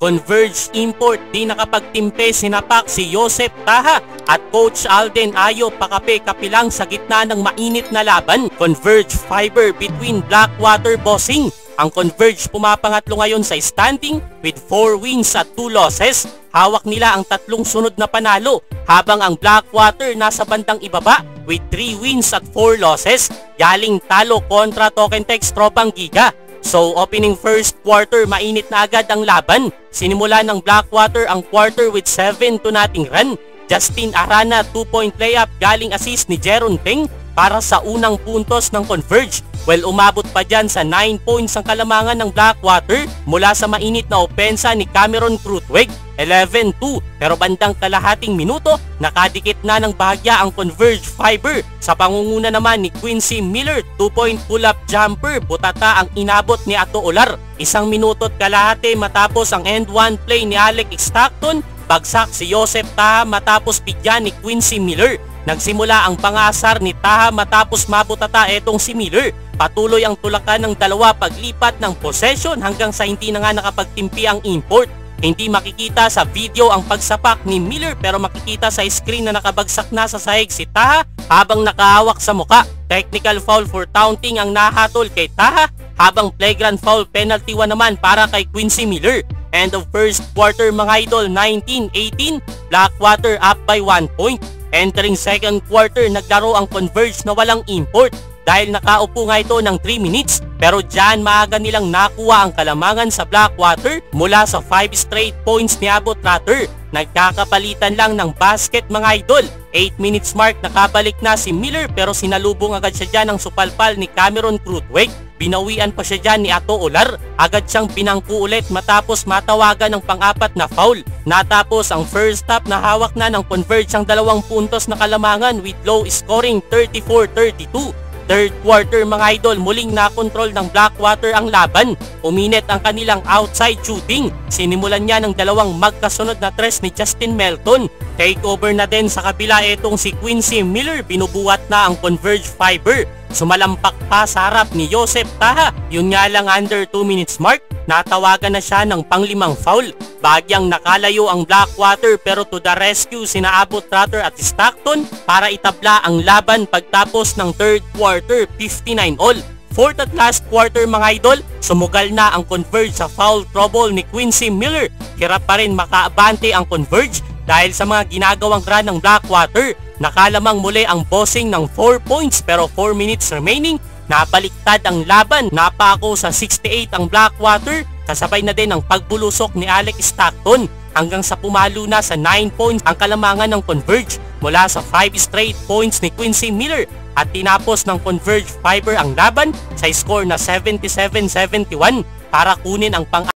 Converge Import, di nakapagtimpe, sinapak si Joseph Taha at Coach Alden Ayo pakape-kape lang sa gitna ng mainit na laban. Converge Fiber between Blackwater Bossing. Ang Converge pumapangatlo ngayon sa standing with 4 wins at 2 losses. Hawak nila ang 3 sunod na panalo habang ang Blackwater nasa bandang ibaba with 3 wins at 4 losses. Yaling talo kontra Token Text Tropang Giga. So opening first quarter, mainit na agad ang laban. Sinimula ng Blackwater ang quarter with 7-0 run. Justin Arana 2-point layup galing assist ni Jeron Teng para sa unang puntos ng Converge. Well, umabot pa dyan sa 9 points ang kalamangan ng Blackwater mula sa mainit na opensa ni Cameron Krutwig, 11-2. Pero bandang kalahating minuto, nakadikit na ng bahagya ang Converge Fiber. Sa pangunguna naman ni Quincy Miller, 2-point pull-up jumper, butata ang inabot ni Ato Olar. 1 minuto't kalahati matapos ang end one play ni Alec Stockton, bagsak si Joseph Taha matapos bigyan ni Quincy Miller. Nagsimula ang pangasar ni Taha matapos mabutata etong si Miller. Patuloy ang tulakan ng dalawa paglipat ng possession hanggang sa hindi na nga nakapagtimpi ang Import. Hindi makikita sa video ang pagsapak ni Miller pero makikita sa screen na nakabagsak na sa sahig si Taha habang nakahawak sa muka. Technical foul for taunting ang nahatol kay Taha habang flagrant foul penalty 1 naman para kay Quincy Miller. End of first quarter mga idol, 19-18, Blackwater up by 1 point. Entering second quarter, naglaro ang Converge na walang Import dahil nakaupo nga ito ng 3 minutes. Pero dyan maaga nilang nakuha ang kalamangan sa Blackwater mula sa 5 straight points ni Abot Ratter. Nagkakapalitan lang ng basket mga idol. 8 minutes mark, nakabalik na si Miller pero sinalubong agad siya dyan ng supalpal ni Cameron Krutwig. Binawian pa siya dyan ni Ato Olar. Agad siyang pinangku ulit matapos matawagan ng pang-apat na foul. Natapos ang first half na hawak na ng Converge ang 2 puntos na kalamangan with low scoring 34-32. Third quarter mga idol, muling nakontrol ng Blackwater ang laban. Uminit ang kanilang outside shooting. Sinimulan niya ng 2 magkasunod na tres ni Justin Melton. Takeover na din sa kabila etong si Quincy Miller. Binubuhat na ang Converge Fiber. Sumalampak pa sa harap ni Joseph Taha. Yun nga lang under 2 minutes mark, natawagan na siya ng pang-5 foul. Bagyang nakalayo ang Blackwater pero to the rescue sina Abot Ratter at Stockton para itabla ang laban pagtapos ng third quarter, 59 all. Fourth at last quarter mga idol, sumugal na ang Converge sa foul trouble ni Quincy Miller. Hirap pa rin makaabante ang Converge dahil sa mga ginagawang run ng Blackwater. Nakalamang muli ang Bossing ng 4 points pero 4 minutes remaining, napaliktad ang laban. Napako sa 68 ang Blackwater, kasabay na din ang pagbulusok ni Alec Stockton hanggang sa pumalo na sa 9 points ang kalamangan ng Converge mula sa 5 straight points ni Quincy Miller at tinapos ng Converge Fiber ang laban sa score na 77-71 para kunin ang pang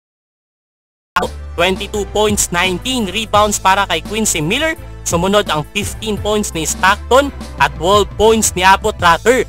22 points, 19 rebounds para kay Quincy Miller. Sumunod ang 15 points ni Stockton at 12 points ni Abot Ratter.